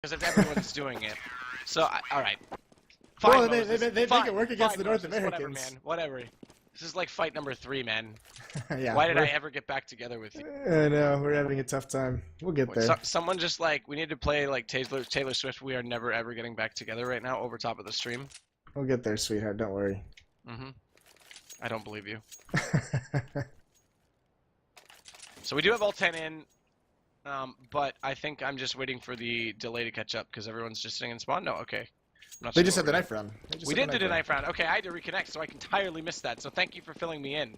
because if everyone's doing it. So, all right. Well, Fine, they make it work against the North Americans. Whatever, man. Whatever. This is like fight number 3, man. Yeah, Why did I ever get back together with you? I know, we're having a tough time. We'll get there. Someone just like, we need to play like Taylor Swift. We are never ever getting back together right now over top of the stream. We'll get there, sweetheart. Don't worry. I don't believe you. So we do have all 10 in, but I think I'm just waiting for the delay to catch up because everyone's just sitting in spawn. No, okay. They just had the knife round. We did do the knife round. Okay, I had to reconnect, so I entirely missed that. So thank you for filling me in.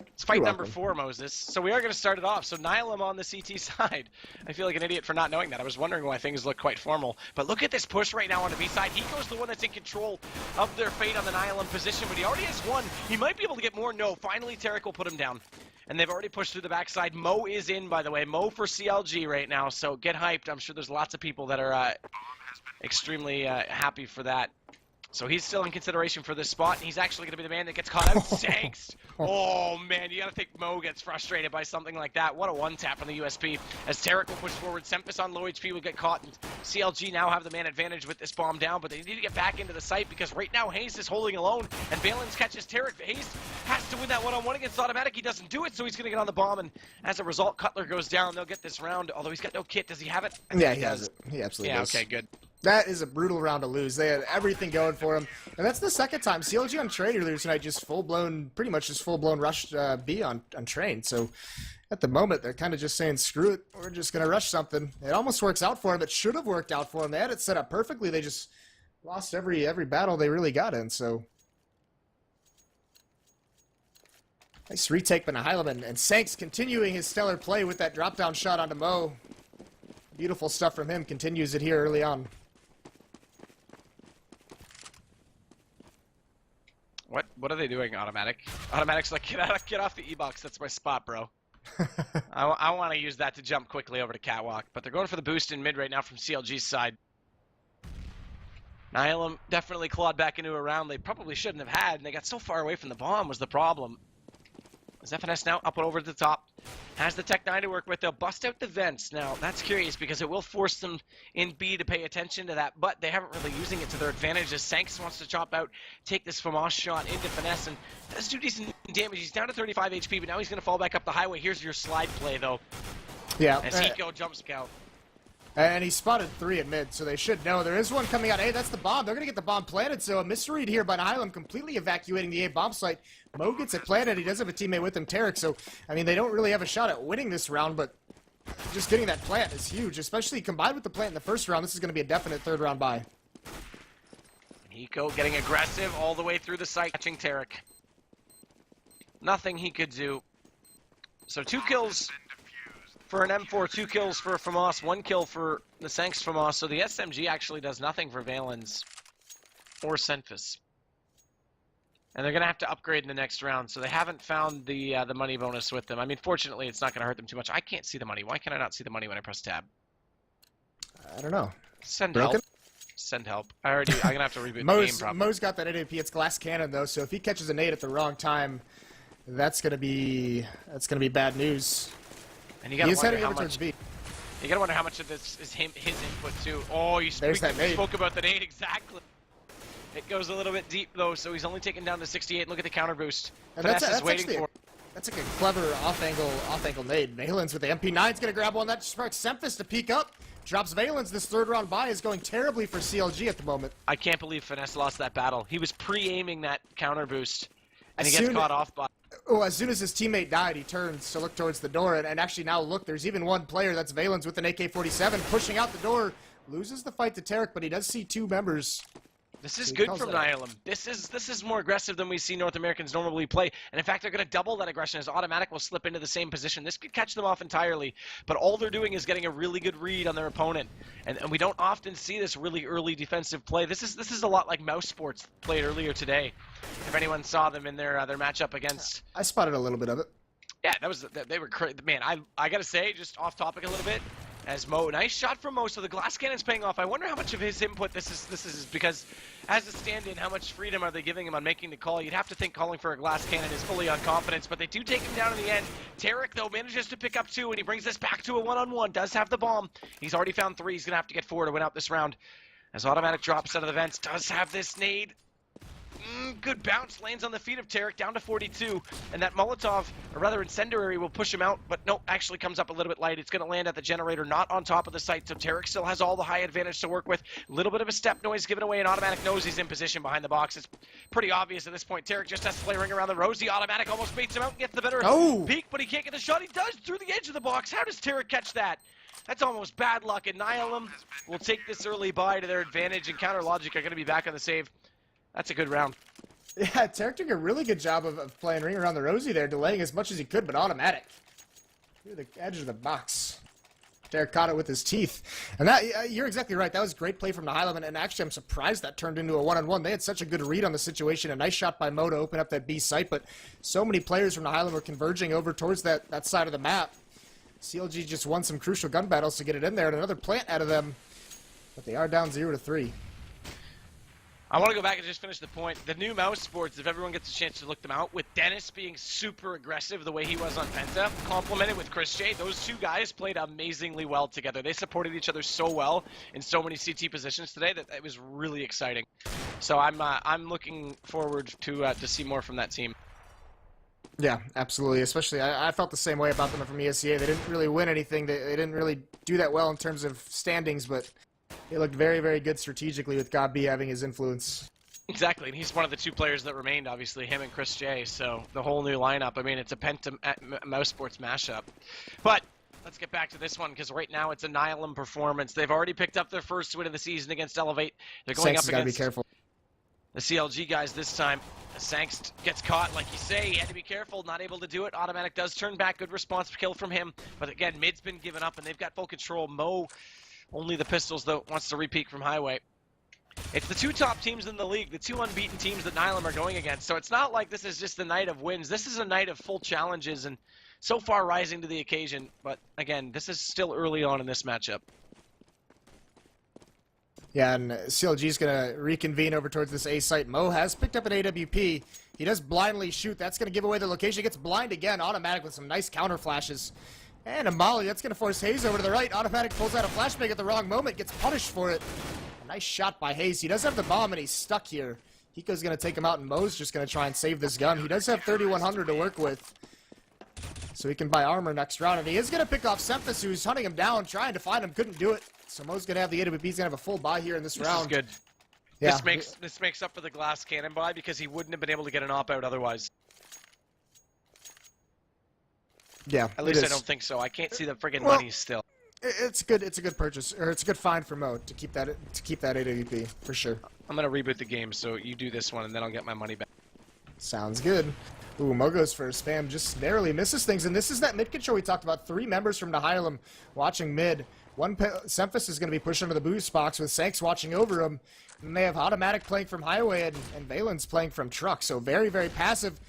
It's fight number 4, Moses. So we are going to start it off. So Nihilum on the CT side. I feel like an idiot for not knowing that. I was wondering why things look quite formal. But look at this push right now on the B side. Hiko's the one that's in control of their fate on the Nihilum position, but he already has one. He might be able to get more. No, finally Tarek will put him down. And they've already pushed through the backside. Mo is in, by the way. Mo for CLG right now, so get hyped. I'm sure there's lots of people that are extremely happy for that. So he's still in consideration for this spot, and he's actually going to be the man that gets caught out. Sanks! Oh, man, you got to think Mo gets frustrated by something like that. What a one-tap on the USP. As Tarek will push forward, Sempus on low HP will get caught, and CLG now have the man advantage with this bomb down, but they need to get back into the site because right now Hayes is holding alone, and Valens catches Tarek. Hayes has to win that one-on-one against Automatic. He doesn't do it, so he's going to get on the bomb, and as a result, Cutler goes down. They'll get this round, although he's got no kit. Does he have it? Yeah, he has it. He absolutely does. Yeah, okay, good. That is a brutal round to lose. They had everything going for him. And that's the second time. CLG on Train earlier tonight just full-blown, pretty much just full-blown rushed B on Train. So at the moment, they're kind of just saying, screw it, we're just going to rush something. It almost works out for them. It should have worked out for them. They had it set up perfectly. They just lost every battle they really got in. So nice retake by Nihilum, and Sanks continuing his stellar play with that drop-down shot onto Mo. Beautiful stuff from him. Continues it here early on. What are they doing, Automatic? Automatic's like, get off the E-box, that's my spot, bro. I want to use that to jump quickly over to Catwalk, but they're going for the boost in mid right now from CLG's side. Nihilum definitely clawed back into a round they probably shouldn't have had, and they got so far away from the bomb was the problem. Is FNS now up and over to the top? Has the Tech 9 to work with. They'll bust out the vents. Now, that's curious because it will force them in B to pay attention to that, but they haven't really using it to their advantage as Sanks wants to chop out, take this Famas shot into Finesse, and does do decent damage. He's down to 35 HP, but now he's going to fall back up the highway. Here's your slide play, though. Yeah. As Hiko jump scout. And he spotted 3 at mid, so they should know. There is one coming out. Hey, that's the bomb. They're going to get the bomb planted, so a misread here by Nihilum, completely evacuating the A bomb site. Mo gets it planted. He does have a teammate with him, Tarek, so, I mean, they don't really have a shot at winning this round, but just getting that plant is huge, especially combined with the plant in the first round. This is going to be a definite third round bye. Hiko getting aggressive all the way through the site, catching Tarek. Nothing he could do. So 2 kills for an M4, 2 kills for Famas, 1 kill for the Sanks Famas. So the SMG actually does nothing for Valens or Senfis. And they're going to have to upgrade in the next round. So they haven't found the money bonus with them. I mean, fortunately, it's not going to hurt them too much. I can't see the money. Why can I not see the money when I press tab? I don't know. Send Broken? help. Send help. I'm going to have to reboot the game probably. Mo's got that AWP. It's glass cannon, though, so if he catches a nade at the wrong time, that's going to be bad news. And you gotta wonder how much. B. You gotta wonder how much of this is his input too. Oh, you spoke about the nade exactly. It goes a little bit deep though, so he's only taken down to 68. Look at the counter boost. Finesse is waiting for. That's like a clever off-angle nade. Valens with the MP9's gonna grab one that sparks Semphis to peek up. Drops Valens. This third round bye is going terribly for CLG at the moment. I can't believe Finesse lost that battle. He was pre-aiming that counter boost, and he gets caught off by. Oh, as soon as his teammate died, he turns to look towards the door, and actually now look, there's even one player, that's Valens with an AK-47, pushing out the door, loses the fight to Tarek, but he does see 2 members. This is good from Nihilum. This is more aggressive than we see North Americans normally play, and in fact, they're going to double that aggression as Automatic will slip into the same position. This could catch them off entirely, but all they're doing is getting a really good read on their opponent, and we don't often see this really early defensive play. This is a lot like Mouse Sports played earlier today. If anyone saw them in their matchup against, I spotted a little bit of it. Yeah, they were crazy. Man, I gotta say, just off topic a little bit. as Mo, nice shot from Mo, so the glass cannon's paying off. I wonder how much of his input this is because as a stand-in, how much freedom are they giving him on making the call? You'd have to think calling for a glass cannon is fully on confidence, but they do take him down in the end. Tarek, though, manages to pick up 2, and he brings this back to a one-on-one. Does have the bomb. He's already found 3. He's going to have to get 4 to win out this round. As Automatic drops out of the vents, does have this nade. Good bounce, lands on the feet of Tarek, down to 42, and that Molotov, or rather incendiary, will push him out, but no, actually comes up a little bit light. It's going to land at the generator, not on top of the site, so Tarek still has all the high advantage to work with. A little bit of a step noise given away, and Automatic knows he's in position behind the box. It's pretty obvious at this point. Tarek just has to play a ring around the rosy. Automatic almost baits him out and gets the better peek, but he can't get the shot. He does through the edge of the box. How does Tarek catch that? That's almost bad luck, and Nihilum will take this early bye to their advantage, and Counter Logic are going to be back on the save. That's a good round. Yeah, Tarek took a really good job of playing ring around the rosy there, delaying as much as he could, but Automatic. Through the edge of the box. Tarek caught it with his teeth. And that, you're exactly right. That was great play from Nihilum, and actually I'm surprised that turned into a one-on-one. They had such a good read on the situation. A nice shot by Mo to open up that B site, but so many players from Nihilum were converging over towards that side of the map. CLG just won some crucial gun battles to get it in there, and another plant out of them. But they are down 0-3. I want to go back and just finish the point. The new mouse sports, if everyone gets a chance to look them out, with Dennis being super aggressive the way he was on Penta, complemented with Chris J, those two guys played amazingly well together. They supported each other so well in so many CT positions today that it was really exciting. So I'm looking forward to see more from that team. Yeah, absolutely. Especially, I felt the same way about them from ESEA. They didn't really win anything. They didn't really do that well in terms of standings, but they looked very, very good strategically with God B having his influence. Exactly, and he's one of the 2 players that remained, obviously, him and Chris J. So the whole new lineup, I mean, it's a Penta Mouse Sports mashup. But let's get back to this one, because right now it's a Nihilum performance. They've already picked up their first win of the season against Elevate. They're going up against be careful. The CLG guys this time. Sangst gets caught, like you say. He had to be careful, not able to do it. Automatic does turn back. Good response kill from him. But again, mid's been given up, and they've got full control. Mo, only the pistols, though, wants to repeat from Highway. It's the 2 top teams in the league, the 2 unbeaten teams that Nihilum are going against. So it's not like this is just a night of wins. This is a night of full challenges, and so far rising to the occasion. But again, this is still early on in this matchup. Yeah, and CLG is going to reconvene over towards this A site. Mo has picked up an AWP. He does blindly shoot. That's going to give away the location. He gets blind again. Automatic with some nice counter flashes. And a molly. That's going to force Hayes over to the right. Automatic pulls out a flashbang at the wrong moment. Gets punished for it. A nice shot by Hayes. He does have the bomb, and he's stuck here. Hiko's going to take him out, and Mo's just going to try and save this gun. He does have 3,100 to work with, so he can buy armor next round. And he is going to pick off Semphis, who's hunting him down, trying to find him. Couldn't do it. So Mo's going to have the AWP. He's going to have a full buy here in this round. This is good. Yeah. This makes up for the glass cannon buy because he wouldn't have been able to get an op-out otherwise. Yeah, At least I don't think so. I can't see the friggin' money still. It's good. It's a good purchase, or it's a good find for Mo to keep that AWP for sure. I'm gonna reboot the game, so you do this one, and then I'll get my money back. Sounds good. Ooh, Mo goes for a spam, just narrowly misses things, and this is that mid control we talked about. 3 members from Nihilum watching mid. Semphis is going to be pushed under the boost box with Sanks watching over him. And they have Automatic playing from Highway and Valen's playing from Truck. So very, very passive.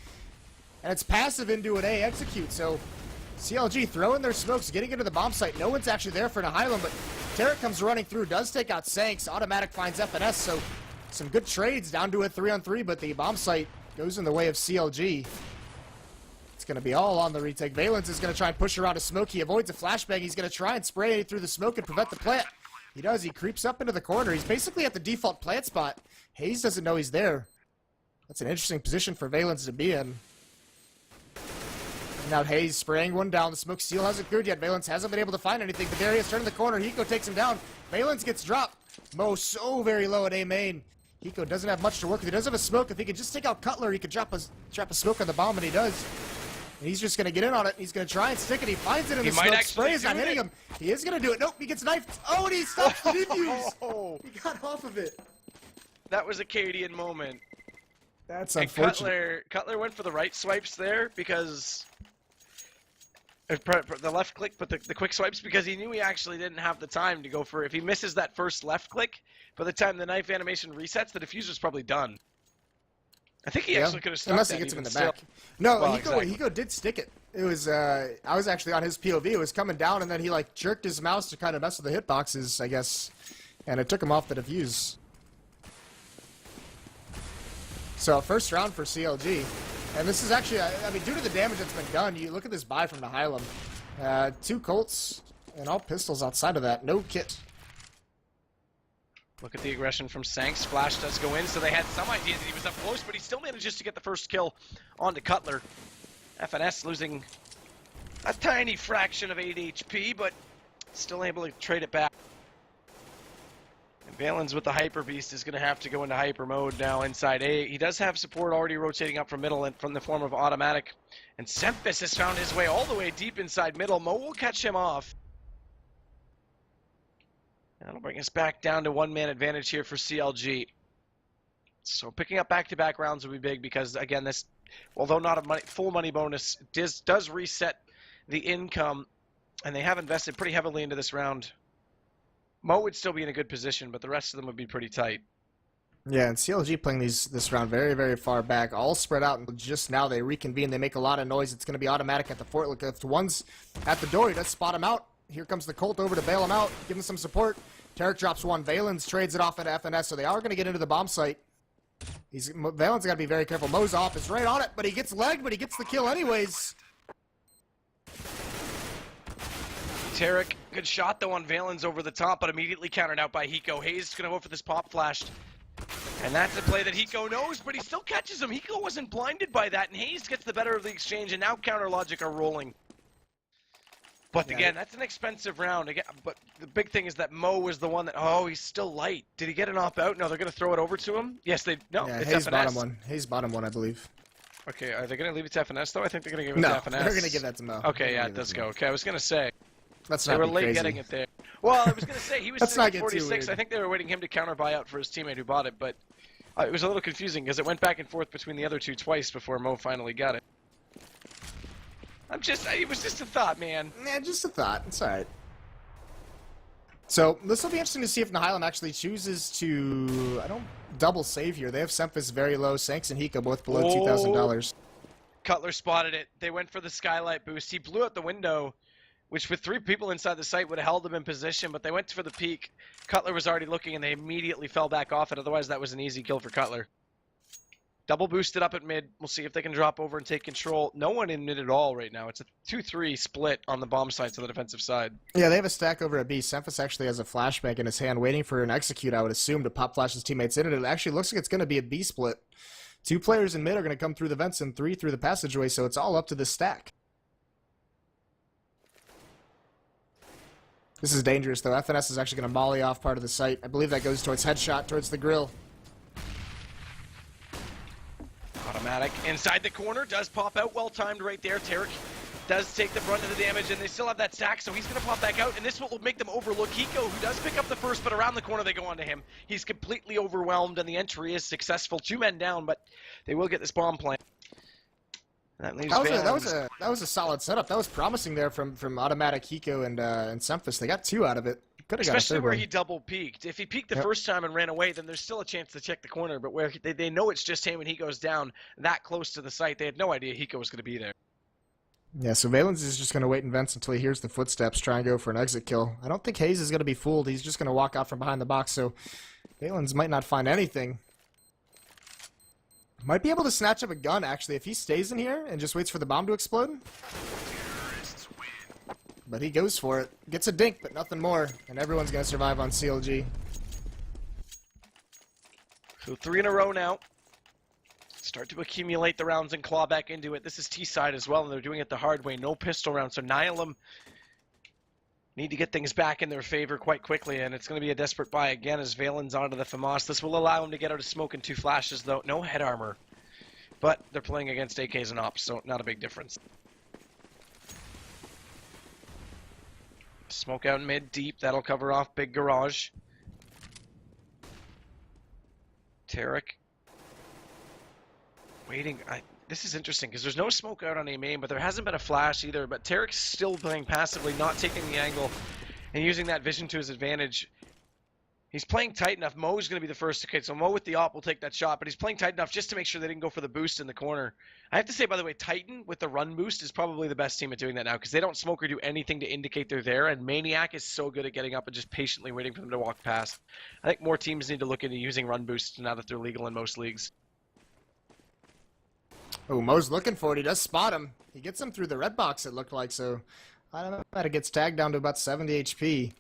And it's passive into an A execute. So CLG throwing their smokes, getting into the bomb site. No one's actually there for Nihilum, but Tarek comes running through, does take out Sanks. Automatic finds FNS, so some good trades down to a 3-on-3, but the bomb site goes in the way of CLG. It's going to be all on the retake. Valence is going to try and push around a smoke. He avoids a flashbang. He's going to try and spray through the smoke and prevent the plant. He does. He creeps up into the corner. He's basically at the default plant spot. Hayes doesn't know he's there. That's an interesting position for Valence to be in. And now Hayes spraying one down. The smoke still hasn't cleared yet. Valence hasn't been able to find anything, but there he is turning the corner. Hiko takes him down. Valence gets dropped. Mo so very low at A main. Hiko doesn't have much to work with. He does have a smoke. If he could just take out Cutler, he could drop a smoke on the bomb, and he does. And he's just going to get in on it. He's going to try and stick it. He finds it in the smoke. Spray is not hitting him. He is going to do it. Nope, he gets knifed. Oh, and he stops the defuse. He got off of it. That was a Cadian moment. That's and unfortunate. Cutler went for the right swipes there because... the left click, but the quick swipes, because he knew he actually didn't have the time to go for... If he misses that first left click, by the time the knife animation resets, the diffuser's probably done. I think he actually could have stuck unless that he gets him in the even back. still. No, Well, Hiko did stick it. It was I was actually on his POV. It was coming down, and then he like jerked his mouse to kind of mess with the hitboxes, I guess, and it took him off the defuse. So first round for CLG, and this is actually, I mean, due to the damage that's been done, you look at this buy from Nihilum. 2 Colts and all pistols outside of that, no kit. Look at the aggression from Sanks. Flash does go in, so they had some idea that he was up close, but he still manages to get the first kill onto Cutler. FNS losing a tiny fraction of 8 HP, but still able to trade it back. And Valen's with the Hyper Beast is going to have to go into hyper mode now inside A. He does have support already rotating up from middle and from the form of automatic. And Semphis has found his way all the way deep inside middle. Mo will catch him off. That'll bring us back down to one-man advantage here for CLG. So picking up back-to-back rounds will be big because, again, this, although not a full money bonus, does reset the income, and they have invested pretty heavily into this round. Mo would still be in a good position, but the rest of them would be pretty tight. Yeah, and CLG playing this round very, very far back, all spread out, and just now they reconvene. They make a lot of noise. It's going to be automatic at the fort. Look, if one's at the door, he does spot him out. Here comes the Colt over to bail him out, give him some support. Tarek drops one. Valens trades it off at FNS, so they are going to get into the bomb site. Valens got to be very careful. Mo's off, is right on it, but he gets legged, but he gets the kill anyways. Tarek, good shot though on Valens over the top, but immediately countered out by Hiko. Hayes is going to go for this pop flash. And that's a play that Hiko knows, but he still catches him. Hiko wasn't blinded by that, and Hayes gets the better of the exchange, and now Counter Logic are rolling. But again, that's an expensive round. Again, but the big thing is that Mo was the one that, oh, he's still light. Did he get an opt out? No, they're going to throw it over to him? Yes, no, yeah, it's Hayes FNS. bottom one. Hayes bottom one, I believe. Okay, are they going to leave it to FNS, though? I think they're going to give it to FNS. No, they're going to give that to Mo. Okay, yeah, it does go. Okay, I was going to say. Let's they not were be late crazy. getting it there. Well, I was going to say, he was Let's not sitting at get too 46. weird. I think they were waiting him to counter buyout for his teammate who bought it, but it was a little confusing because it went back and forth between the other two twice before Mo finally got it. It was just a thought, man. Yeah, just a thought. It's alright. So, this will be interesting to see if Nihilum actually chooses to, double save here. They have Semphis very low, Sanks and Hiko both below $2,000. Cutler spotted it. They went for the skylight boost. He blew out the window, which with 3 people inside the site would have held him in position, but they went for the peak. Cutler was already looking, and they immediately fell back off it. Otherwise, that was an easy kill for Cutler. Double boosted up at mid. We'll see if they can drop over and take control. No one in mid at all right now. It's a 2-3 split on the bomb sites on the defensive side. Yeah, they have a stack over at B. Semphis actually has a flashbang in his hand waiting for an execute, I would assume, to pop flash his teammates in. And it actually looks like it's going to be a B split. 2 players in mid are going to come through the vents and 3 through the passageway, so it's all up to this stack. This is dangerous, though. FNS is actually going to molly off part of the site. I believe that goes towards headshot, towards the grill. Automatic inside the corner, does pop out, well timed right there. Tarek does take the brunt of the damage, and they still have that stack, so he's going to pop back out, and this will make them overlook Hiko, who does pick up the first, but around the corner they go onto him. He's completely overwhelmed, and the entry is successful. 2 men down, but they will get this bomb plant. That leaves That was a solid setup. That was promising there from automatic Hiko and Semphis. They got 2 out of it. Could have got a Especially third where one. he double peeked. If he peeked the first time and ran away, then there's still a chance to check the corner. But where they know it's just him and he goes down that close to the site, they had no idea Hiko was going to be there. Yeah, so Valens is just going to wait in vents until he hears the footsteps, try and go for an exit kill. I don't think Hayes is going to be fooled. He's just going to walk out from behind the box, so Valens might not find anything. Might be able to snatch up a gun, actually, if he stays in here and just waits for the bomb to explode. But he goes for it. Gets a dink, but nothing more. And everyone's going to survive on CLG. So 3 in a row now. Start to accumulate the rounds and claw back into it. This is T-side as well, and they're doing it the hard way. No pistol round. So Nihilum need to get things back in their favor quite quickly, and it's going to be a desperate buy again as Valen's onto the FAMAS. This will allow him to get out of smoke in 2 flashes, though. No head armor. But they're playing against AKs and ops, so not a big difference. Smoke out mid, deep. That'll cover off big garage. Tarek. Waiting. This is interesting because there's no smoke out on A main, but there hasn't been a flash either. But Tarek's still playing passively, not taking the angle, and using that vision to his advantage. He's playing tight enough. Mo's going to be the first. Okay, so Mo with the op will take that shot, but he's playing tight enough just to make sure they didn't go for the boost in the corner. I have to say, by the way, Titan with the run boost is probably the best team at doing that now because they don't smoke or do anything to indicate they're there, and Maniac is so good at getting up and just patiently waiting for them to walk past. I think more teams need to look into using run boosts now that they're legal in most leagues. Oh, Mo's looking for it. He does spot him. He gets him through the red box, it looked like, so I don't know how it gets tagged down to about 70 HP.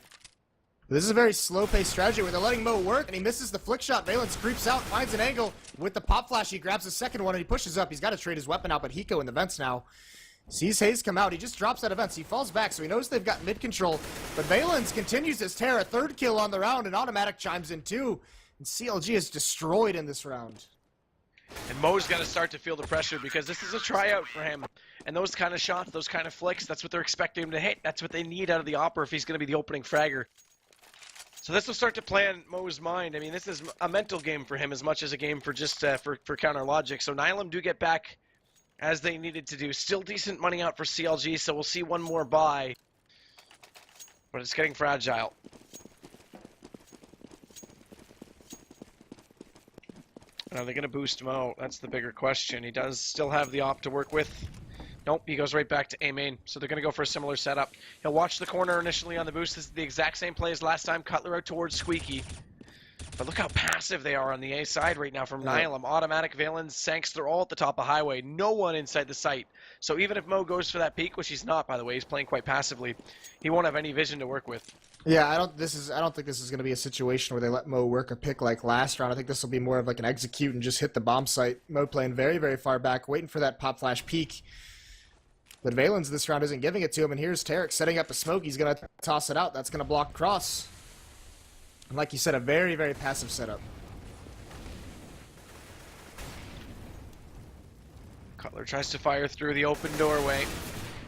This is a very slow-paced strategy where they're letting Mo work, and he misses the flick shot. Valence creeps out, finds an angle with the pop flash. He grabs the second one, and he pushes up. He's got to trade his weapon out, but Hiko in the vents now. Sees Hayes come out. He just drops out of vents. He falls back, so he knows they've got mid-control. But Valence continues his tear. A third kill on the round, and Automatic chimes in too. And CLG is destroyed in this round. And Mo's got to start to feel the pressure because this is a tryout for him. And those kind of shots, those kind of flicks, that's what they're expecting him to hit. That's what they need out of the Opera if he's going to be the opening fragger. So this will start to play on Mo's mind. I mean, this is a mental game for him as much as a game for just for counter logic. So Nihilum do get back as they needed to do. Still decent money out for CLG, so we'll see one more buy. But it's getting fragile. Are they going to boost Mo? That's the bigger question. He does still have the op to work with. Nope, he goes right back to A main. So they're going to go for a similar setup. He'll watch the corner initially on the boost. This is the exact same play as last time. Cutler out towards Squeaky. But look how passive they are on the A side right now from Nihilum. Automatic, Valens, Sanks, they're all at the top of highway. No one inside the site. So even if Mo goes for that peak, which he's not, by the way, he's playing quite passively, he won't have any vision to work with. Yeah, I don't think this is going to be a situation where they let Mo work a pick like last round. I think this will be more of like an execute and just hit the bomb site. Mo playing very, very far back, waiting for that pop flash peak. But Valens this round isn't giving it to him, and here's Tarek setting up a smoke. He's going to toss it out. That's going to block cross. And like you said, a very, very passive setup. Cutler tries to fire through the open doorway.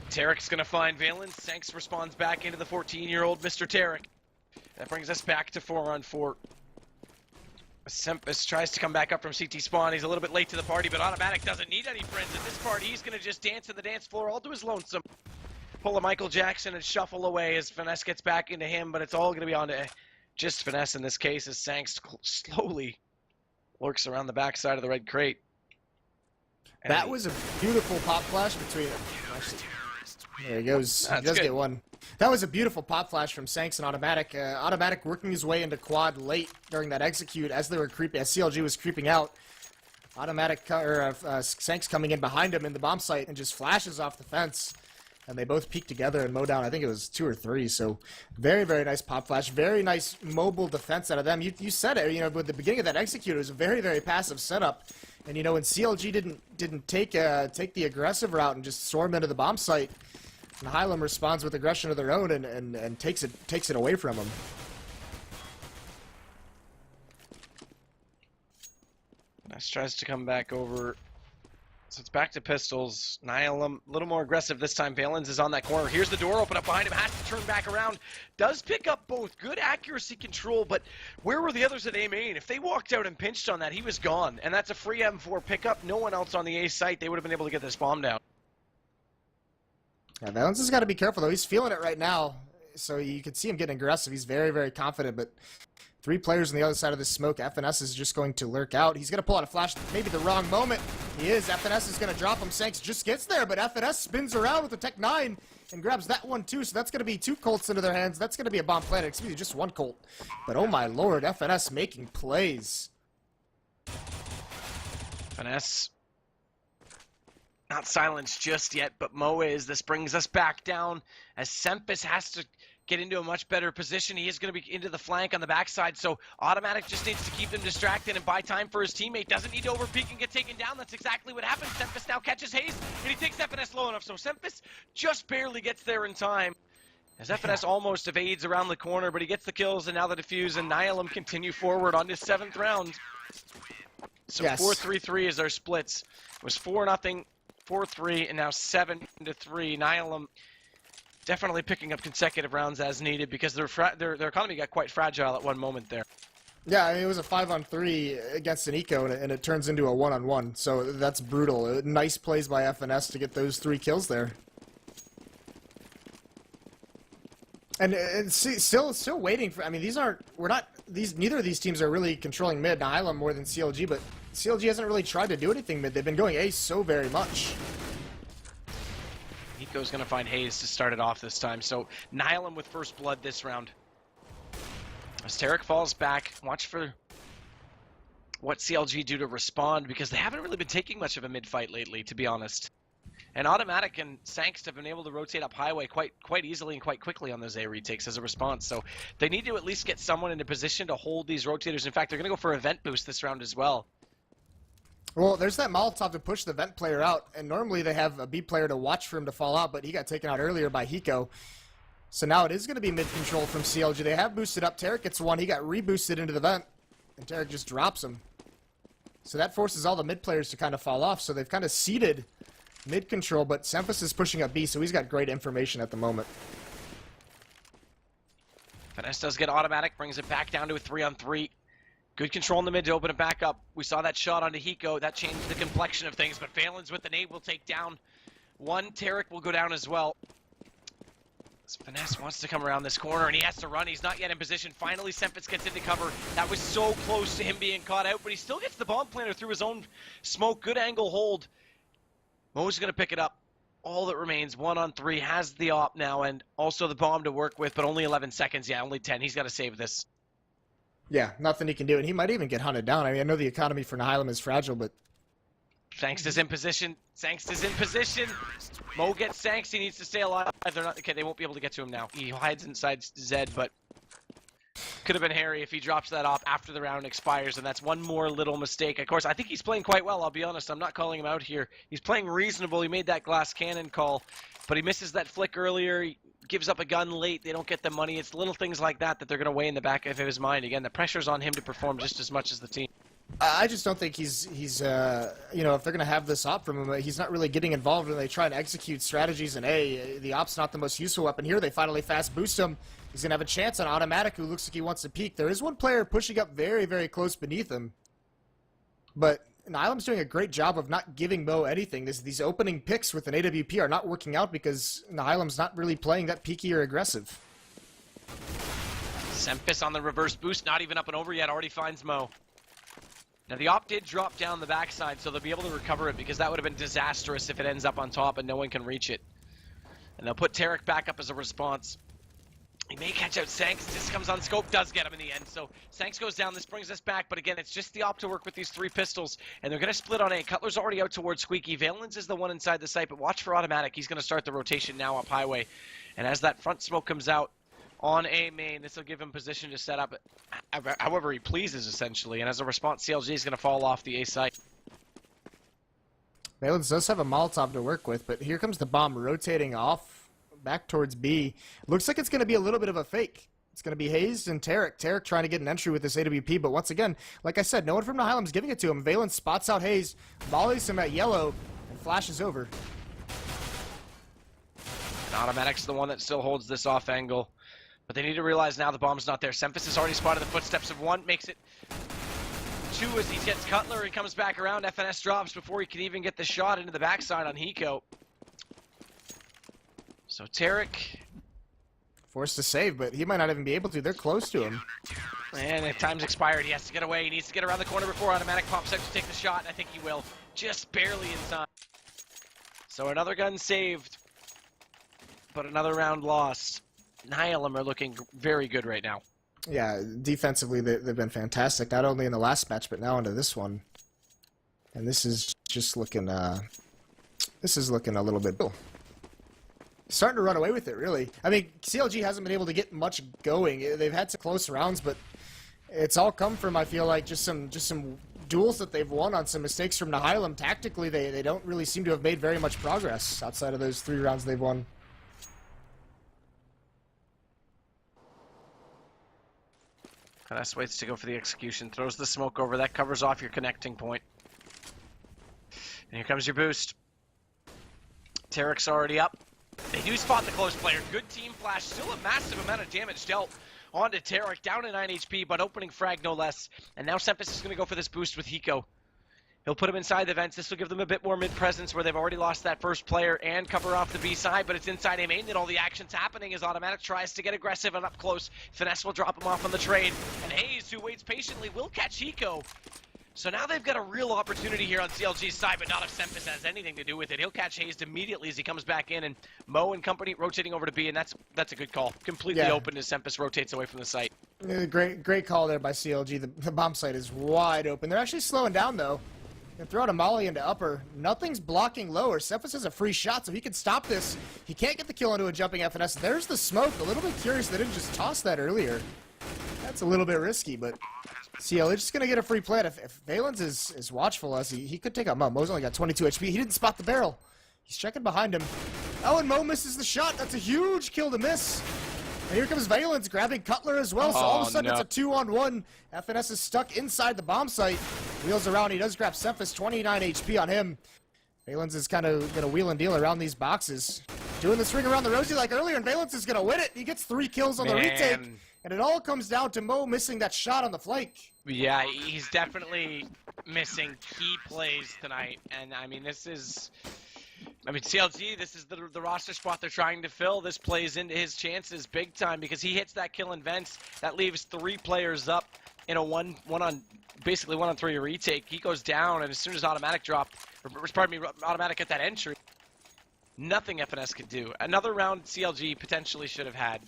Tarek's going to find Valens. Sanks responds back into the 14-year-old Mr. Tarek. That brings us back to 4-on-4. Sempus tries to come back up from CT spawn. He's a little bit late to the party, but Automatic doesn't need any friends at this party. He's going to just dance in the dance floor all to his lonesome. Pull a Michael Jackson and shuffle away as Finesse gets back into him, but it's all going to be on to just Finesse in this case as Sanks slowly lurks around the backside of the red crate. And that was a beautiful pop flash between them. There he goes. He does get one. That was a beautiful pop flash from Sanks and Automatic. Automatic working his way into quad late during that execute as they were creeping, as CLG was creeping out. Automatic Sanks coming in behind him in the bomb site and just flashes off the fence. And they both peek together and mow down. I think it was 2 or 3. So very, very nice pop flash. Very nice mobile defense out of them. You said it. You know, with the beginning of that execute, it was a very, very passive setup. And you know, when CLG didn't take the aggressive route and just storm into the bomb site, Nihilum responds with aggression of their own and takes it away from them. Nice tries to come back over. So it's back to pistols. Nihilum, a little more aggressive this time. Valens is on that corner. Here's the door open up behind him. Has to turn back around. Does pick up both. Good accuracy control, but where were the others at A main? If they walked out and pinched on that, he was gone. And that's a free M4 pickup. No one else on the A site. They would have been able to get this bomb down. Yeah, Valens has got to be careful, though. He's feeling it right now. So you can see him getting aggressive. He's very, very confident, but 3 players on the other side of this smoke. FNS is just going to lurk out. He's going to pull out a flash, maybe the wrong moment. He is. FNS is going to drop him. Sanks just gets there, but FNS spins around with the Tech 9 and grabs that one, too. So that's going to be 2 Colts into their hands. That's going to be a bomb planted. Excuse me, just 1 Colt. But oh my lord, FNS making plays. FNS not silenced just yet, but Mo is. This brings us back down as Sempus has to get into a much better position. He is going to be into the flank on the backside, so Automatic just needs to keep them distracted and buy time for his teammate. Doesn't need to overpeak and get taken down. That's exactly what happens. Sempus now catches Hayes, and he takes FNS low enough, so Sempus just barely gets there in time. As FNS almost evades around the corner, but he gets the kills, and now the defuse, and Nihilum continue forward on his 7th round. So yes. 4-3-3 is our splits. It was 4-0, 4-3, and now 7-3. Nihilum definitely picking up consecutive rounds as needed because their economy got quite fragile at one moment there. Yeah, I mean, it was a 5-on-3 against an eco, and it turns into a 1-on-1. So that's brutal. Nice plays by FNS to get those 3 kills there. And see, still waiting for. I mean, neither of these teams are really controlling mid. Nihilum more than CLG, but CLG hasn't really tried to do anything mid. They've been going A so very much. Nico's going to find Hayes to start it off this time. So Nihilum with first blood this round. As Tarek falls back, watch for what CLG do to respond, because they haven't really been taking much of a mid fight lately, to be honest. And Automatic and Sangst have been able to rotate up highway quite easily and quite quickly on those A retakes as a response. So they need to at least get someone in a position to hold these rotators. In fact, they're going to go for a vent boost this round as well. Well, there's that Molotov to push the vent player out, and normally they have a B player to watch for him to fall out, but he got taken out earlier by Hiko. So now it is going to be mid-control from CLG. They have boosted up. Tarek gets one. He got reboosted into the vent, and Tarek just drops him. So that forces all the mid players to kind of fall off, so they've kind of seeded mid-control, but Semphis is pushing up B, so he's got great information at the moment. Finesse does get Automatic, brings it back down to a 3-on-3. Good control in the mid to open it back up. We saw that shot onto Hiko. That changed the complexion of things, but Valen's with the nade will take down one. Tarek will go down as well. Finesse wants to come around this corner, and he has to run. He's not yet in position. Finally, Semphis gets into cover. That was so close to him being caught out, but he still gets the bomb planter through his own smoke. Good angle hold. Mo's going to pick it up. All that remains, 1-on-3, has the op now, and also the bomb to work with, but only 11 seconds. Yeah, only 10. He's got to save this. Yeah, nothing he can do, and he might even get hunted down. I mean, I know the economy for Nihilum is fragile, but... Sangst is in position. Sangst is in position. Mo gets Sangst. He needs to stay alive. They're not, okay, they won't be able to get to him now. He hides inside Zed, but could have been Harry if he drops that off after the round expires, and that's one more little mistake. Of course, I think he's playing quite well, I'll be honest. I'm not calling him out here. He's playing reasonable. He made that glass cannon call, but he misses that flick earlier. He gives up a gun late. They don't get the money. It's little things like that that they're going to weigh in the back of his mind. Again, the pressure's on him to perform just as much as the team. I just don't think he's if they're going to have this op from him, he's not really getting involved when they try and execute strategies in A. The op's not the most useful weapon here. They finally fast boost him. He's going to have a chance on Automatic, who looks like he wants to peek. There is one player pushing up very, very close beneath him. But Nihilum's doing a great job of not giving Mo anything. These opening picks with an AWP are not working out because Nihilum's not really playing that peaky or aggressive. Semphis on the reverse boost, not even up and over yet, already finds Mo. Now, the op did drop down the backside, so they'll be able to recover it, because that would have been disastrous if it ends up on top and no one can reach it. And they'll put Tarek back up as a response. He may catch out Sangst. This comes on scope, does get him in the end. So Sangst goes down. This brings us back, but again, it's just the op to work with these three pistols, and they're going to split on A. Cutler's already out towards Squeaky. Valens is the one inside the site, but watch for Automatic. He's going to start the rotation now up highway. And as that front smoke comes out on A main, this will give him position to set up however he pleases, essentially. And as a response, CLG is going to fall off the A site. Valens does have a Molotov to work with, but here comes the bomb rotating off back towards B. Looks like it's going to be a little bit of a fake. It's going to be Hayes and Tarek. Tarek trying to get an entry with this AWP, but once again, like I said, no one from Nihilum is giving it to him. Valens spots out Hayes, volleys him at yellow, and flashes over. And Automatic's the one that still holds this off angle. But they need to realize now the bomb's not there. Semphis has already spotted the footsteps of one, makes it 2 as he gets Cutler and comes back around. FNS drops before he can even get the shot into the backside on Hiko. So Tarek forced to save, but he might not even be able to. They're close to him. And if time's expired, he has to get away. He needs to get around the corner before Automatic pops out to take the shot, and I think he will. Just barely in time. So another gun saved, but another round lost. Nihilum are looking very good right now. Yeah, defensively they've been fantastic, not only in the last match, but now into this one. And this is just looking, this is looking a little bit cool. Starting to run away with it, really. I mean, CLG hasn't been able to get much going. They've had some close rounds, but it's all come from, I feel like, just some duels that they've won on some mistakes from Nihilum. Tactically, they don't really seem to have made very much progress outside of those 3 rounds they've won. Finesse waits to go for the execution, throws the smoke over. That covers off your connecting point. And here comes your boost. Tarek's already up. They do spot the close player. Good team flash. Still a massive amount of damage dealt onto Tarek. Down to 9 HP, but opening frag no less. And now Semphis is going to go for this boost with Hiko. He'll put him inside the vents. This will give them a bit more mid-presence where they've already lost that first player and cover off the B side, but it's inside A main that all the action's happening as Automatic tries to get aggressive and up close. Finesse will drop him off on the trade, and Hayes, who waits patiently, will catch Hiko. So now they've got a real opportunity here on CLG's side, but not if Sempus has anything to do with it. He'll catch Hayes immediately as he comes back in, and Mo and company rotating over to B, and that's a good call. Completely open as Sempus rotates away from the site. Yeah, great call there by CLG. The bomb site is wide open. They're actually slowing down, though. They throw out a molly into upper. Nothing's blocking lower. Sempus has a free shot, so he can stop this. He can't get the kill into a jumping FNS. There's the smoke. A little bit curious they didn't just toss that earlier. That's a little bit risky, but CL is just going to get a free plant. If Valens is watchful as he could take out Mo. Mo's only got 22 HP. He didn't spot the barrel. He's checking behind him. Oh, and Mo misses the shot. That's a huge kill to miss. And here comes Valens grabbing Cutler as well. So all of a sudden it's a 2-on-1. FNS is stuck inside the bomb site. Wheels around. He does grab Sempus. 29 HP on him. Valens is kind of going to wheel and deal around these boxes. Doing this ring around the rosy like earlier, and Valens is going to win it. He gets 3 kills on the retake. And it all comes down to Mo missing that shot on the flank. Yeah, he's definitely missing key plays tonight. And, I mean, CLG, this is the roster spot they're trying to fill. This plays into his chances big time because he hits that kill in vents. That leaves 3 players up in a basically 1-on-3 retake. He goes down, and as soon as Automatic Automatic at that entry, nothing FNS could do. Another round CLG potentially should have had.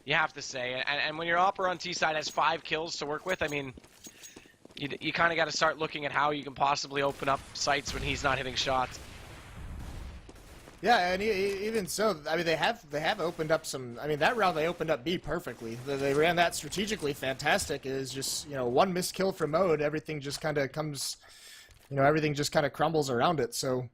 You have to say, and when your opera on T side has 5 kills to work with, I mean, you kind of got to start looking at how you can possibly open up sites when he's not hitting shots. Yeah, and even so, I mean, they have opened up some. I mean, that round they opened up B perfectly. They ran that strategically fantastic. It was just, you know, one missed kill from Mode, everything just kind of comes, you know, everything just kind of crumbles around it. So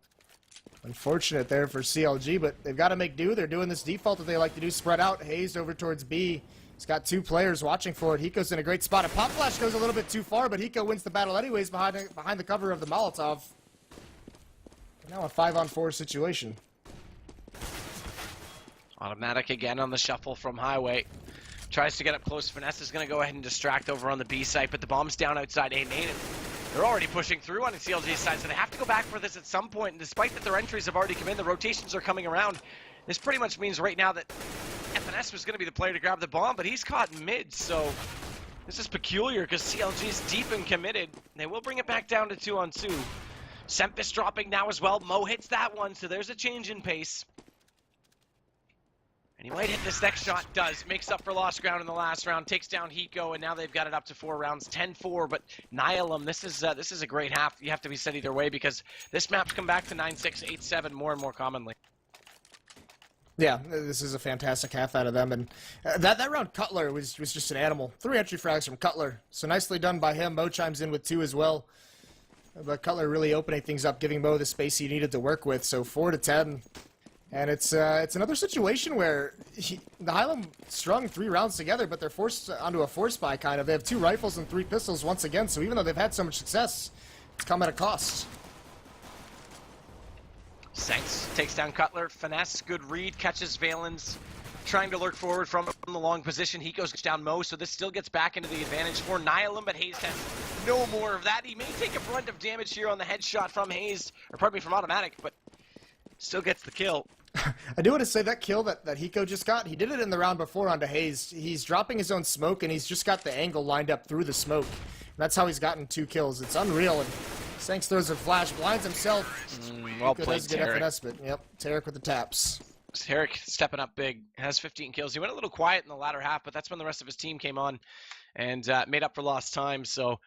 unfortunate there for CLG, but they've got to make do. They're doing this default that they like to do, spread out. Hayes over towards B. He's got 2 players watching for it. Hiko's in a great spot. And Pop Flash goes a little bit too far, but Hiko wins the battle anyways behind the cover of the Molotov. Now a 5-on-4 situation. Automatic again on the shuffle from Highway. Tries to get up close. Finesse is going to go ahead and distract over on the B site, but the bomb's down outside A main. They're already pushing through on the CLG side, so they have to go back for this at some point. And despite that their entries have already come in, the rotations are coming around. This pretty much means right now that FNS was going to be the player to grab the bomb, but he's caught in mid, so this is peculiar because CLG is deep and committed. They will bring it back down to 2-on-2. Sempus dropping now as well. Mo hits that one, so there's a change in pace. And he might hit this next shot, does. Makes up for lost ground in the last round, takes down Hiko, and now they've got it up to 4 rounds, 10-4. But Nihilum, this is a great half. You have to be set either way because this map's come back to 9-6, 8-7 more and more commonly. Yeah, this is a fantastic half out of them, and that round Cutler was just an animal. 3 entry frags from Cutler, so nicely done by him. Mo chimes in with 2 as well. But Cutler really opening things up, giving Mo the space he needed to work with. So 4-10. And it's another situation where the Nihilum strung 3 rounds together, but they're forced onto a force buy kind of. They have 2 rifles and 3 pistols once again, so even though they've had so much success, it's come at a cost. Saints takes down Cutler. Finesse, good read, catches Valens. Trying to lurk forward from the long position. He goes down Mo, so this still gets back into the advantage for Nihilum, but Hayes has no more of that. He may take a brunt of damage here on the headshot from Hayes, or pardon me, from Automatic, but still gets the kill. I do want to say that kill that Hiko just got, he did it in the round before onto Hayes. He's dropping his own smoke, and he's just got the angle lined up through the smoke. And that's how he's gotten 2 kills. It's unreal, and Sanks throws a flash, blinds himself. Well played, Tarek. FNS, but yep, Tarek with the taps. Tarek stepping up big, has 15 kills. He went a little quiet in the latter half, but that's when the rest of his team came on and made up for lost time. So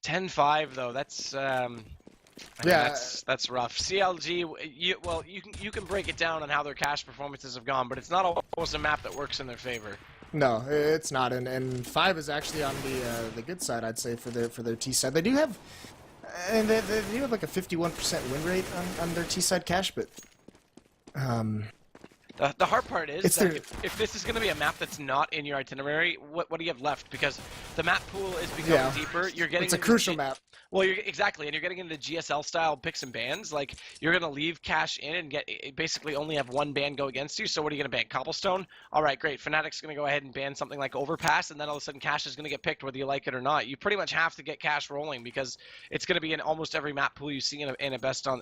10-5 though, that's that's rough. CLG, you can break it down on how their cash performances have gone, but it's not always a map that works in their favor. No, it's not, and 5 is actually on the good side, I'd say, for their T side. They do have, and they do have like a 51% win rate on their T side cash, but the hard part is that if this is going to be a map that's not in your itinerary, what do you have left? Because The map pool is becoming deeper. You're getting it's a crucial map. Well, exactly, and you're getting into GSL style picks and bans. Like, you're gonna leave cash in and basically only have one ban go against you. So what are you gonna ban? Cobblestone? All right, great. Fnatic's gonna go ahead and ban something like Overpass, and then all of a sudden cash is gonna get picked whether you like it or not. You pretty much have to get cash rolling because it's gonna be in almost every map pool you see in a best of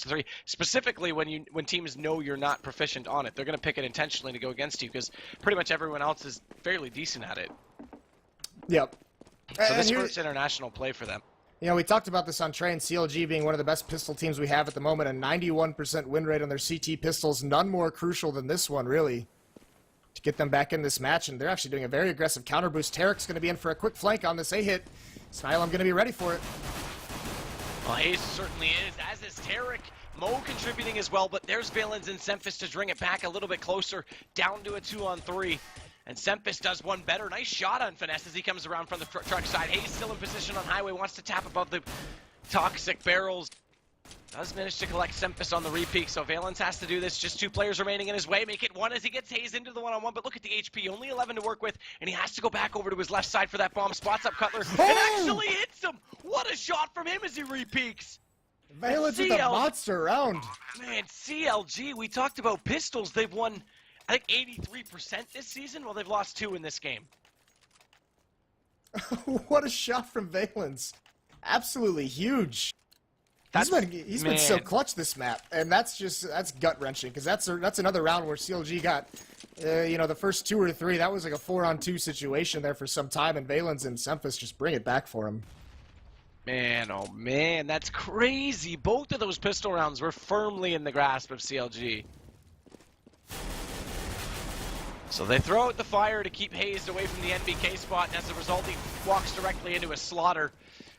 3. Specifically when teams know you're not proficient on it, they're gonna pick it intentionally to go against you because pretty much everyone else is fairly decent at it. Yep. So this hurts international play for them. You know, we talked about this on Train, CLG being one of the best pistol teams we have at the moment, a 91% win rate on their CT pistols. None more crucial than this one, really, to get them back in this match. And they're actually doing a very aggressive counter boost. Tarek's going to be in for a quick flank on this A-hit. Nihilum going to be ready for it. Well, Hayes certainly is, as is Tarek. Mo contributing as well, but there's Valens and Semphis to bring it back a little bit closer, down to a 2-on-3. And Semphis does one better. Nice shot on Finesse as he comes around from the truck side. Hayes still in position on Highway, wants to tap above the toxic barrels. Does manage to collect Semphis on the repeak, so Valens has to do this. Just 2 players remaining in his way. Make it 1 as he gets Hayes into the 1-on-1, but look at the HP. Only 11 to work with, and he has to go back over to his left side for that bomb. Spots up Cutler, and actually hits him. What a shot from him as he repeaks. Valens with a monster round. Man, CLG, we talked about pistols. They've won, I think, 83% this season. Well, they've lost 2 in this game. What a shot from Valens. Absolutely huge. He's been so clutch this map, and that's gut-wrenching, because that's another round where CLG got, the first 2 or 3, that was like a 4-on-2 situation there for some time, and Valens and Semphis just bring it back for him. Man, oh man, that's crazy. Both of those pistol rounds were firmly in the grasp of CLG. So they throw out the fire to keep Hayes away from the NBK spot, and as a result, he walks directly into a slaughter.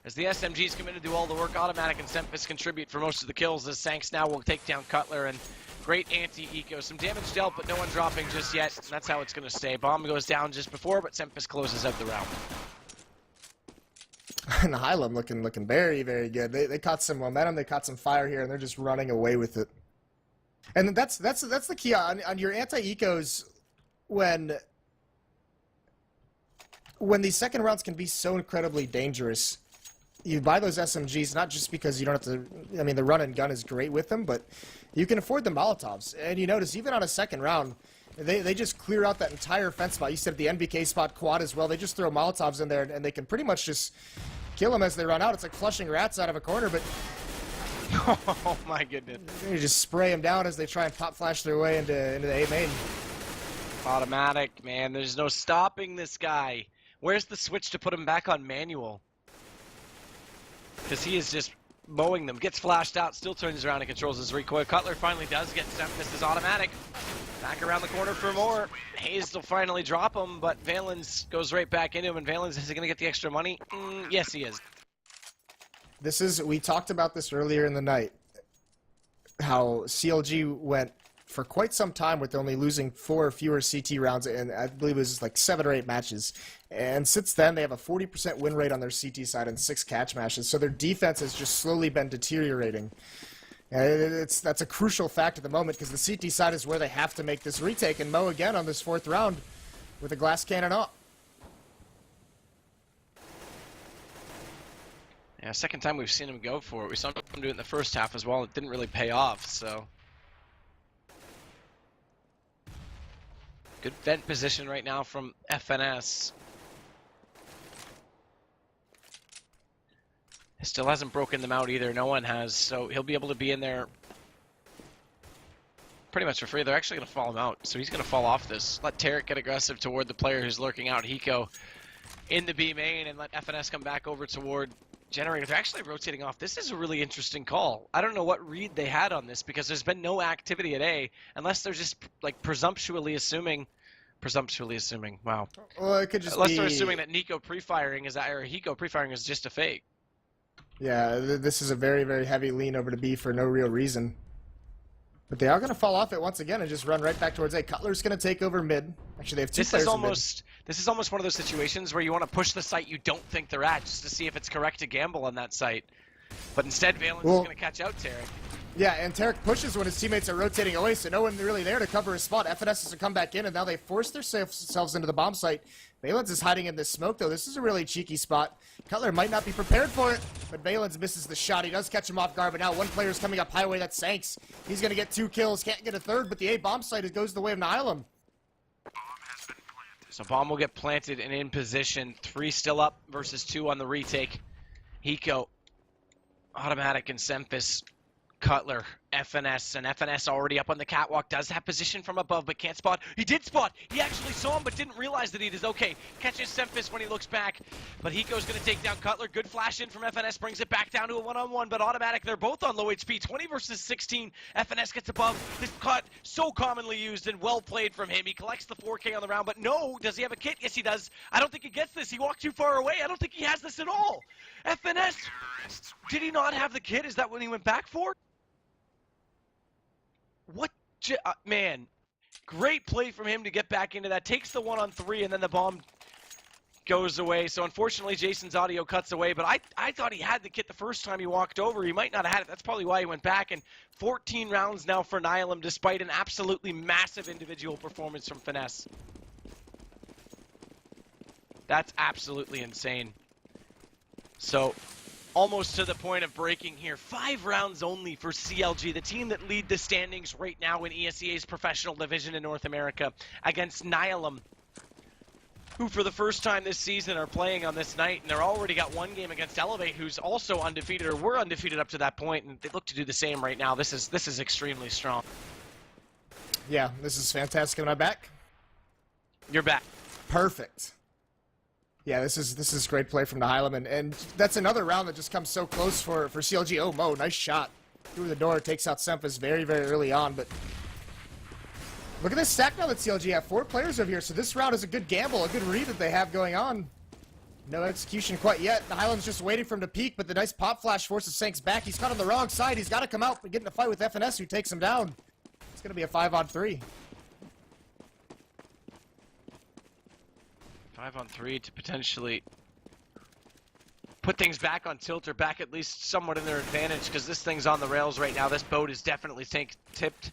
As the SMGs come in to do all the work, Automatic and Semphis contribute for most of the kills, as Sanks now will take down Cutler, and great anti-eco. Some damage dealt, but no one dropping just yet. That's how it's going to stay. Bomb goes down just before, but Semphis closes out the round. Nihilum looking very, very good. They caught some momentum, they caught some fire here, and they're just running away with it. And that's the key on your anti-ecos when these second rounds can be so incredibly dangerous. You buy those SMGs not just because you don't have to. I mean, the run and gun is great with them, but you can afford the Molotovs. And you notice even on a second round, they just clear out that entire fence spot. You said the NBK spot quad as well. They just throw Molotovs in there, and they can pretty much just kill them as they run out. It's like flushing rats out of a corner, but oh my goodness! You just spray them down as they try and pop flash their way into the A main. Automatic, man. There's no stopping this guy. Where's the switch to put him back on manual? Because he is just mowing them. Gets flashed out, still turns around and controls his recoil. Cutler finally does get Semphis as Automatic. Back around the corner for more. Hayes will finally drop him, but Valens goes right back into him. And Valens, is he going to get the extra money? Yes, he is. We talked about this earlier in the night. How CLG went for quite some time with only losing 4 or fewer CT rounds, and I believe it was like 7 or 8 matches. And since then, they have a 40% win rate on their CT side and 6 catch matches. So their defense has just slowly been deteriorating. And that's a crucial fact at the moment, because the CT side is where they have to make this retake. And Mo again on this 4th round with a glass cannon up. Yeah, second time we've seen him go for it. We saw him do it in the first half as well. It didn't really pay off, so. Good vent position right now from FNS. He still hasn't broken them out either. No one has, so he'll be able to be in there pretty much for free. They're actually going to fall him out, so he's going to fall off this. Let Tarek get aggressive toward the player who's lurking out, Hiko, in the B main, and let FNS come back over toward Generator. They're actually rotating off. This is a really interesting call. I don't know what read they had on this, because there's been no activity at A, unless they're just like presumptuously assuming, wow. Well, it could just unless they're assuming that Hiko pre-firing is just a fake. Yeah, this is a very, very heavy lean over to B for no real reason. But they are going to fall off it once again and just run right back towards A. Cutler's going to take over mid. Actually, they have 2 players in mid. This is almost one of those situations where you want to push the site you don't think they're at, just to see if it's correct to gamble on that site. But instead, Valens is going to catch out Tarek. Yeah, and Tarek pushes when his teammates are rotating away, so no one really there to cover his spot. FNS has to come back in, and now they force themselves into the bomb site. Valens is hiding in this smoke, though. This is a really cheeky spot. Cutler might not be prepared for it, but Valens misses the shot. He does catch him off guard, but now one player's coming up highway. That's Sanks. He's going to get 2 kills. Can't get a third, but the A bomb site goes the way of Nihilum. So bomb will get planted and in position. 3 still up versus 2 on the retake. Hiko, Automatic and Semphis, Cutler, FNS, and FNS already up on the catwalk, does have position from above, but can't spot. He did spot! He actually saw him, but didn't realize that he is okay. Catches Semphis when he looks back, but Hiko's gonna take down Cutler. Good flash in from FNS, brings it back down to a one-on-one, but Automatic, they're both on low HP. 20 versus 16, FNS gets above. This cut, so commonly used and well played from him. He collects the 4K on the round, but no, does he have a kit? Yes, he does. I don't think he gets this. He walked too far away. I don't think he has this at all. FNS, did he not have the kit? Is that what he went back for? What, man, great play from him to get back into that. Takes the 1-on-3, and then the bomb goes away. So unfortunately, Jason's audio cuts away, but I thought he had the kit the first time he walked over. He might not have had it. That's probably why he went back. And 14 rounds now for Nihilum, despite an absolutely massive individual performance from Finesse. That's absolutely insane. So almost to the point of breaking here. 5 rounds only for CLG, the team that lead the standings right now in ESEA's professional division in North America, against Nihilum, who for the first time this season are playing on this night, and they're already got 1 game against Elevate, who's also undefeated, or were undefeated up to that point, and they look to do the same right now. This is extremely strong. Yeah, this is fantastic. Am I back? You're back. Perfect. Yeah, this is great play from Nihilum, and that's another round that just comes so close for CLG. Oh, Mo, nice shot. Through the door, takes out Semphis very, very early on, but look at this stack now that CLG have 4 players over here, so this round is a good gamble, a good read that they have going on. No execution quite yet. Nihilum's just waiting for him to peek, but the nice pop flash forces Sanks back. He's caught on the wrong side. He's got to come out and get in a fight with FNS, who takes him down. It's going to be a 5-on-3. 5-on-3 to potentially put things back on tilt, or back at least somewhat in their advantage, because this thing's on the rails right now. This boat is definitely tipped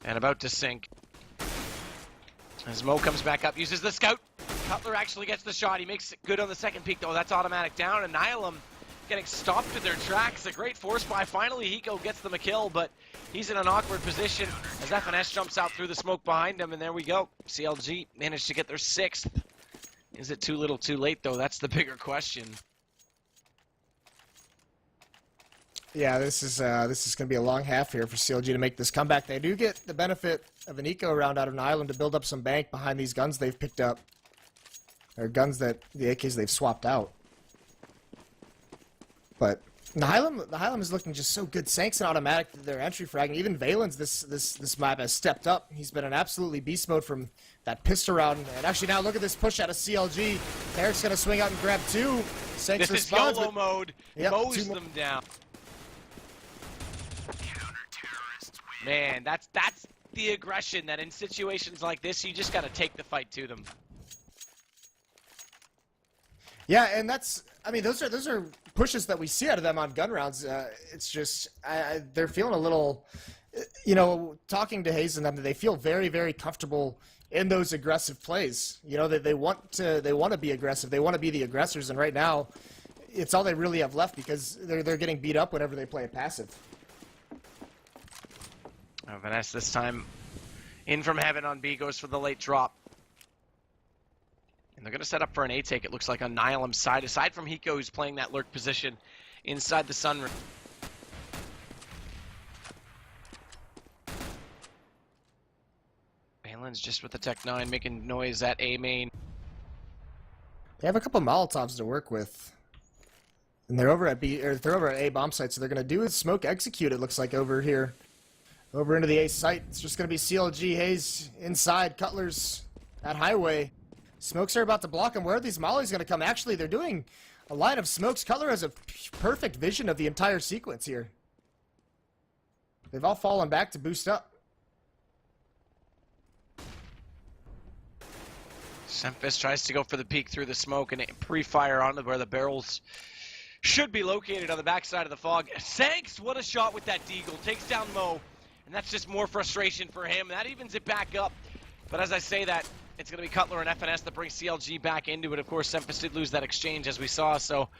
and about to sink. As Mo comes back up, uses the scout. Cutler actually gets the shot. He makes it good on the second peek, though. That's Automatic down, and Nihilum getting stopped in their tracks. A great force buy. Finally, Hiko gets them a kill, but he's in an awkward position as FNS jumps out through the smoke behind him, and there we go. CLG managed to get their 6th. Is it too little too late, though? That's the bigger question. Yeah, this is going to be a long half here for CLG to make this comeback. They do get the benefit of an eco round out of Nihilum to build up some bank behind these guns they've picked up. Or guns that the AKs they've swapped out. But Nihilum is looking just so good. Sanks and Automatic, their entry frag, and even Valens this map has stepped up. He's been in absolutely beast mode from that pistol round. And actually now look at this push out of CLG. Eric's going to swing out and grab 2. Sanks this responds. This is YOLO mode. Yep, mows them down. Man, that's the aggression that in situations like this, you just got to take the fight to them. Yeah, and that's, I mean, those are pushes that we see out of them on gun rounds. It's just, they're feeling a little, you know, talking to Hayes and them, they feel very, very comfortable in those aggressive plays. You know, they want to be aggressive. They want to be the aggressors, and right now, it's all they really have left because they're getting beat up whenever they play a passive. Vanessa this time in from heaven on B, goes for the late drop. And they're going to set up for an A take, it looks like, on Nihilum's side, aside from Hiko, who's playing that lurk position inside the sunroom. Balin's just with the Tech 9 making noise at A main. They have a couple Molotovs to work with. And they're over at B, or they're over at A bomb site, so they're going to do a smoke execute, it looks like, over here. Over into the A site. It's just going to be CLG, Hayes inside, Cutler's at highway. Smokes are about to block him. Where are these mollies going to come? Actually, they're doing a line of smokes. Cutler has a perfect vision of the entire sequence here. They've all fallen back to boost up. Semphis tries to go for the peek through the smoke and pre-fire onto where the barrels should be located on the backside of the fog. Sanks, what a shot with that deagle. Takes down Mo, and that's just more frustration for him. That evens it back up. But as I say that, It's going to be Cutler and FNS that bring CLG back into it. Of course, Semphis did lose that exchange, as we saw, so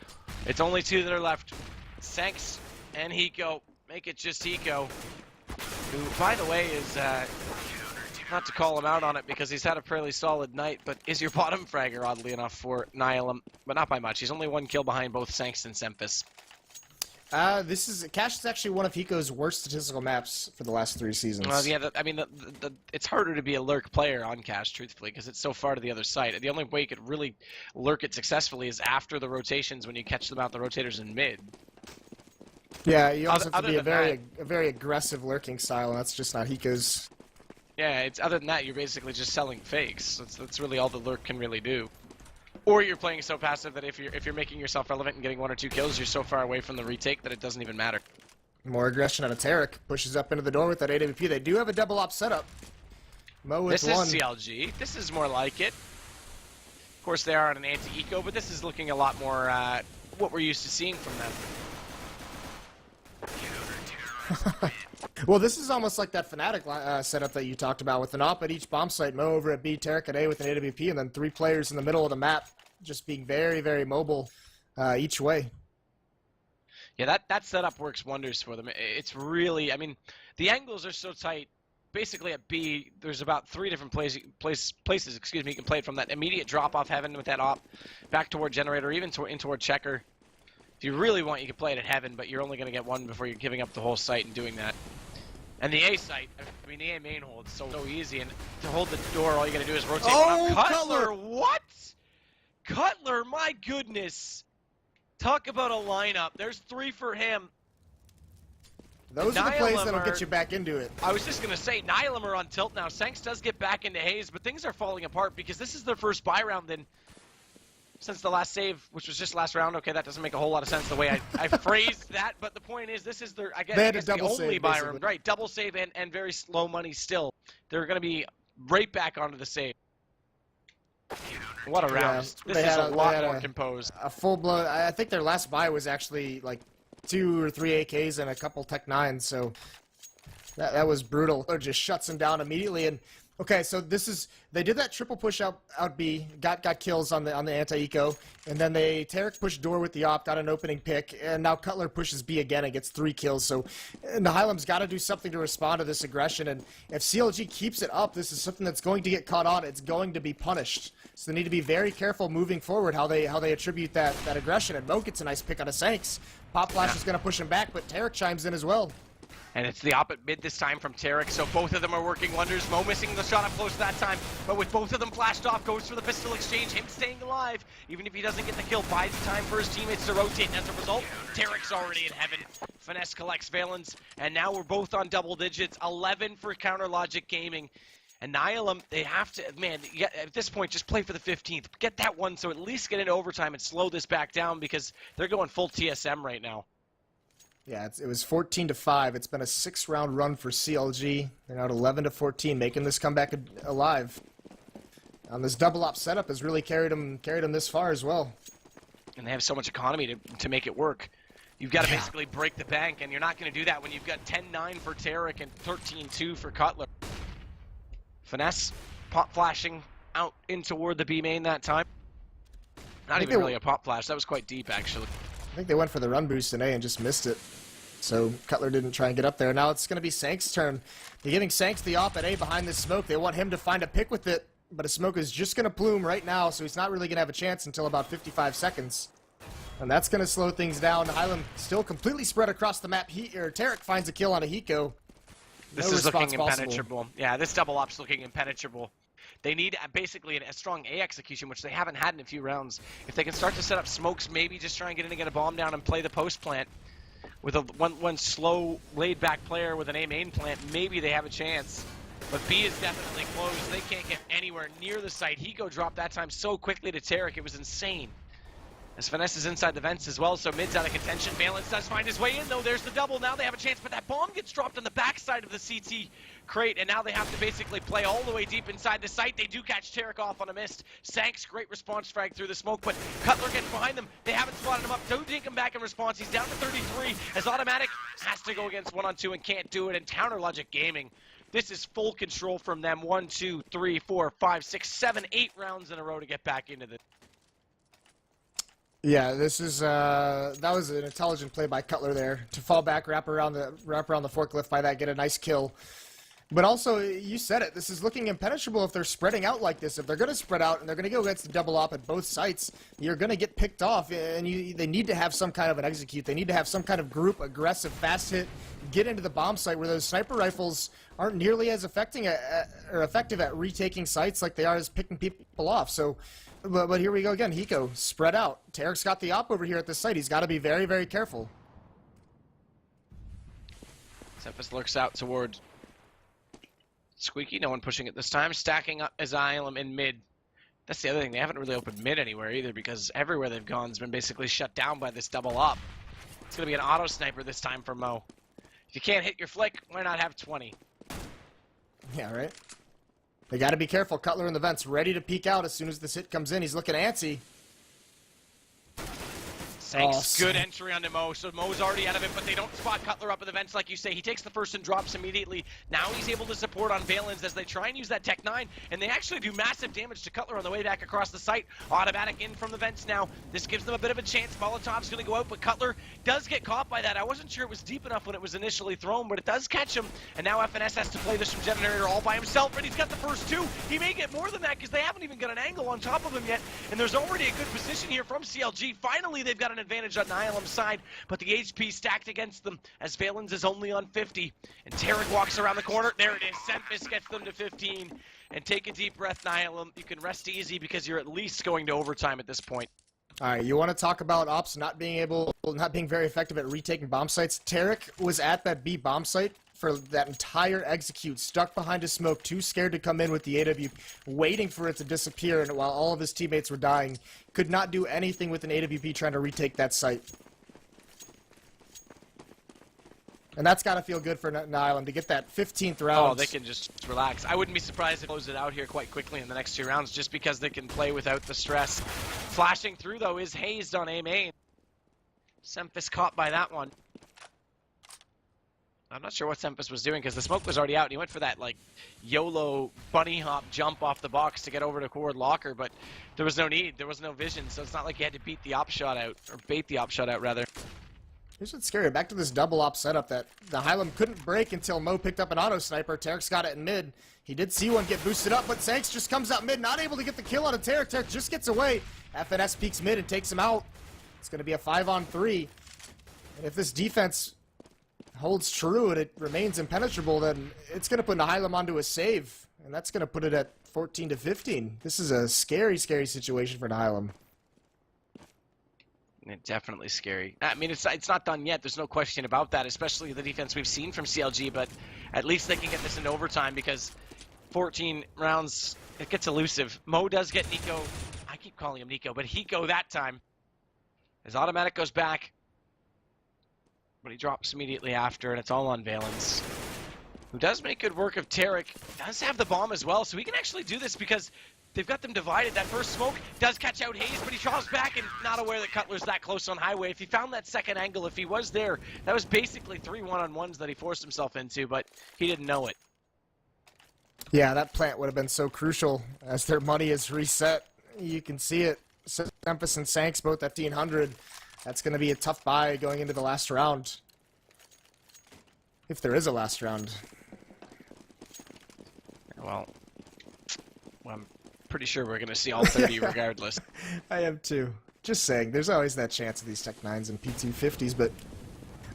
it's only 2 that are left. Sanks and Hiko. Make it just Hiko, who, by the way, is, not to call him out on it because he's had a fairly solid night, but is your bottom fragger, oddly enough, for Nihilum, but not by much. He's only 1 kill behind both Sanks and Semphis. Cache is actually one of Hiko's worst statistical maps for the last 3 seasons. Well, yeah, it's harder to be a lurk player on Cache, truthfully, because it's so far to the other side. The only way you could really lurk it successfully is after the rotations when you catch them out the rotators in mid. Yeah, you also have to be a very aggressive lurking style, and that's just not Hiko's. Yeah, it's other than that, you're basically just selling fakes. That's really all the lurk can really do. Or you're playing so passive that if you're making yourself relevant and getting 1 or 2 kills, you're so far away from the retake that it doesn't even matter. More aggression out of Tarek. Pushes up into the door with that AWP. They do have a double op setup. Mo with this 1. Is CLG. This is more like it. Of course, they are on an anti-eco, but this is looking a lot more what we're used to seeing from them. Well, this is almost like that Fnatic setup that you talked about with an op at each bomb site, Mo over at B, Tarek at A with an AWP, and then 3 players in the middle of the map just being very, very mobile each way. Yeah, that setup works wonders for them. It's really, I mean, the angles are so tight. Basically at B, there's about 3 different places you can play it from. That immediate drop off heaven with that op, back toward generator, even in toward checker. If you really want, you can play it at heaven, but you're only going to get 1 before you're giving up the whole site and doing that. And the A site, I mean, the A main hold is so easy, and to hold the door, all you got to do is rotate. Oh, Cutler! What? Cutler, my goodness! Talk about a lineup. There's 3 for him. Those are the plays that'll get you back into it. I was just going to say, Nihilum are on tilt now. Sanks does get back into Haze, but things are falling apart because this is their first buy round then. Since the last save, which was just last round, okay, that doesn't make a whole lot of sense the way I phrased that, but the point is, this is their, I guess the only buy round. Right, double save and very slow money still. They're going to be right back onto the save. What a round. This is a lot more composed. A full-blown, I think their last buy was actually like 2 or 3 AKs and a couple Tech 9s, so that was brutal. It just shuts them down immediately, and okay, so they did that triple push out B, got kills on the anti-eco, and then Tarek pushed door with the op, got an opening pick, and now Cutler pushes B again and gets 3 kills. So Nihilum's got to do something to respond to this aggression, and if CLG keeps it up, this is something that's going to get caught on. It's going to be punished. So they need to be very careful moving forward how they attribute that aggression. And Mo gets a nice pick on a Sanks. Pop Flash is going to push him back, but Tarek chimes in as well. And it's the op at mid this time from Tarek, so both of them are working wonders. Mo missing the shot up close that time, but with both of them flashed off, goes for the pistol exchange, him staying alive. Even if he doesn't get the kill, buys time for his teammates to rotate, and as a result, Tarek's already in heaven. Finesse collects Valence, and now we're both on double digits. 11 for Counter Logic Gaming. And Nihilum, they have to, man, at this point, just play for the 15th. Get that one, so at least get into overtime and slow this back down, because they're going full TSM right now. Yeah, it was 14-5. It's been a 6-round run for CLG. They're now at 11-14, making this comeback alive. This double op setup has really carried them this far as well. And they have so much economy to make it work. You've got to basically break the bank, and you're not going to do that when you've got 10-9 for Tarek and 13-2 for Cutler. Finesse pop flashing out in toward the B main that time. Not even really a pop flash. That was quite deep, actually. I think they went for the run boost in A and just missed it. So Cutler didn't try and get up there. Now it's going to be Sanks' turn. They're giving Sanks the op at A behind this smoke. They want him to find a pick with it, but his smoke is just going to plume right now, so he's not really going to have a chance until about 55 seconds. And that's going to slow things down. Nihilum still completely spread across the map. Tarek finds a kill on a Hiko. This is looking impenetrable. Yeah, this double op's looking impenetrable. They need basically a strong A execution, which they haven't had in a few rounds. If they can start to set up smokes, maybe just try and get in and get a bomb down and play the post plant with one slow, laid-back player with an A main plant, maybe they have a chance. But B is definitely closed. They can't get anywhere near the site. Hiko dropped that time so quickly to Tarek, it was insane. As Finesse is inside the vents as well, so mid's out of contention. Valence does find his way in, though. There's the double. Now they have a chance, but that bomb gets dropped on the backside of the CT crate, and now they have to basically play all the way deep inside the site. They do catch Tarek off on a mist. Sanks, great response frag through the smoke, but Cutler gets behind them. They haven't spotted him up. Don't take him back in response. He's down to 33, as Automatic has to go against 1-on-2 and can't do it, and Counter Logic Gaming This is full control from them. 1, 2, 3, 4, 5, 6, 7, 8 rounds in a row to get back into this. Yeah, this is that was an intelligent play by Cutler there to fall back, wrap around the forklift by that, get a nice kill. But also, you said it, this is looking impenetrable if they're spreading out like this. If they're going to spread out and they're going to go against the double op at both sites, you're going to get picked off, and they need to have some kind of an execute. They need to have some kind of group, aggressive, fast hit, get into the bomb site where those sniper rifles aren't nearly as effective at retaking sites like they are as picking people off. So, but here we go again. Hiko, spread out. Tarek's got the op over here at this site. He's got to be very, very careful. Xemphis lurks out toward Squeaky. No one pushing it this time. Stacking up Nihilum in mid. That's the other thing. They haven't really opened mid anywhere either because everywhere they've gone has been basically shut down by this double op. It's going to be an auto sniper this time for Mo. If you can't hit your flick, why not have 20? Yeah, right? They got to be careful. Cutler in the vents, ready to peek out as soon as this hit comes in. He's looking antsy. Thanks. Good entry onto Mo. So Mo's already out of it, but they don't spot Cutler up in the vents like you say. He takes the first and drops immediately. Now he's able to support on Valens as they try and use that Tech 9, and they actually do massive damage to Cutler on the way back across the site. Automatic in from the vents now. This gives them a bit of a chance. Molotov's going to go out, but Cutler does get caught by that. I wasn't sure it was deep enough when it was initially thrown, but it does catch him, and now FNS has to play this from Generator all by himself, and he's got the first two. He may get more than that because they haven't even got an angle on top of him yet, and there's already a good position here from CLG. Finally, they've got an advantage on Nihilum's side, but the HP stacked against them as Valens is only on 50. And Tarek walks around the corner. There it is. Xemphis gets them to 15. And take a deep breath, Nihilum. You can rest easy because you're at least going to overtime at this point. All right, you want to talk about ops not being very effective at retaking bomb sites? Tarek was at that B bomb site for that entire execute, stuck behind a smoke, too scared to come in with the AW, waiting for it to disappear, and while all of his teammates were dying, could not do anything with an AWP trying to retake that site. And that's got to feel good for Nihilum to get that 15th round. Oh, they can just relax. I wouldn't be surprised if they close it out here quite quickly in the next 2 rounds just because they can play without the stress. Flashing through, though, is Hazed on A main. Xemphis caught by that one. I'm not sure what Xemphis was doing because the smoke was already out and he went for that like YOLO bunny hop jump off the box to get over to Cord Locker, but there was no need. There was no vision, so it's not like he had to beat the op shot out, or bait the op shot out rather. Here's what's scary. Back to this double op setup that the Nihilum couldn't break until Mo picked up an auto sniper. Tarek's got it in mid. He did see one get boosted up, but Sanks just comes out mid, not able to get the kill on Tarek. Tarek just gets away. FNS peeks mid and takes him out. It's going to be a 5-on-3. And if this defense holds true and it remains impenetrable, then it's going to put Nihilum onto a save, and that's going to put it at 14-15. This is a scary, scary situation for Nihilum. Definitely scary. I mean, it's not done yet. There's no question about that, especially the defense we've seen from CLG, but at least they can get this into overtime because 14 rounds, it gets elusive. Mo does get Nico. I keep calling him Nico, but Hiko that time. His automatic goes back, but he drops immediately after, and it's all on Valens, who does make good work of Tarek. Does have the bomb as well, so he can actually do this because they've got them divided. That first smoke does catch out Hayes, but he draws back and not aware that Cutler's that close on highway. If he found that second angle, if he was there, that was basically 3 one-on-ones that he forced himself into, but he didn't know it. Yeah, that plant would have been so crucial as their money is reset. You can see it. Xemphis and Sanks both at 1500. That's going to be a tough buy going into the last round. If there is a last round. Well, I'm pretty sure we're going to see all 30 regardless. I am too. Just saying, there's always that chance of these Tech 9s and P250s, but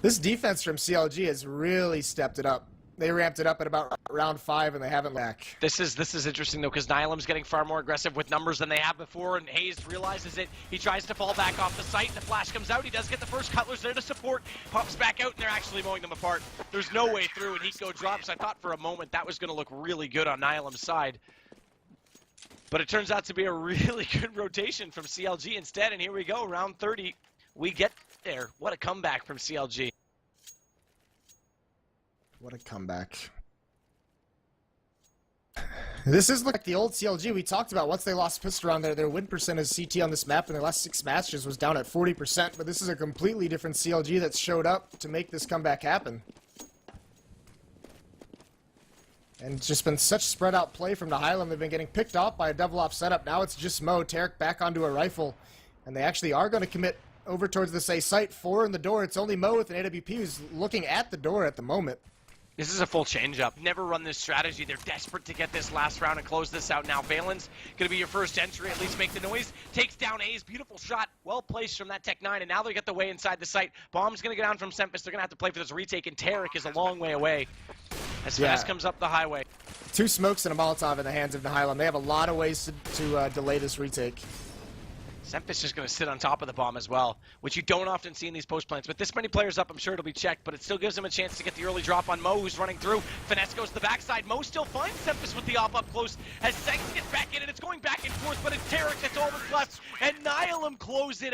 this defense from CLG has really stepped it up. They ramped it up at about round 5, and they haven't lacked. This is interesting, though, because Nihilum's getting far more aggressive with numbers than they have before, and Hayes realizes it. He tries to fall back off the site, and the flash comes out. He does get the first. Cutler's there to support. Pops back out, and they're actually mowing them apart. There's no way through, and Hiko drops. I thought for a moment that was going to look really good on Nihilum's side. But it turns out to be a really good rotation from CLG instead, and here we go, round 30. We get there. What a comeback from CLG. What a comeback. This is like the old CLG we talked about. Once they lost pistol round, their win percentage CT on this map in their last 6 matches was down at 40%, but this is a completely different CLG that's showed up to make this comeback happen. And it's just been such spread out play from Nihilum. They've been getting picked off by a double off setup. Now it's just Mo. Tarek back onto a rifle. And they actually are going to commit over towards this A site. 4 in the door. It's only Mo with an AWP who's looking at the door at the moment. This is a full change-up. Never run this strategy. They're desperate to get this last round and close this out now. Valen's going to be your first entry, at least make the noise. Takes down A's. Beautiful shot. Well placed from that Tech 9, and now they get the way inside the site. Bomb's going to go down from Sempus. They're going to have to play for this retake, and Tarek is a long way away as Finesse comes up the highway. 2 smokes and a Molotov in the hands of Nihilum. They have a lot of ways to delay this retake. Sempus is going to sit on top of the bomb as well, which you don't often see in these post plants. With this many players up, I'm sure it'll be checked, but it still gives him a chance to get the early drop on Mo, who's running through. Finesse goes to the backside. Mo still finds Sempus with the op up close as Sengs gets back in, and it's going back and forth, but it's Tarek that's all that's left, and Nihilum close it out.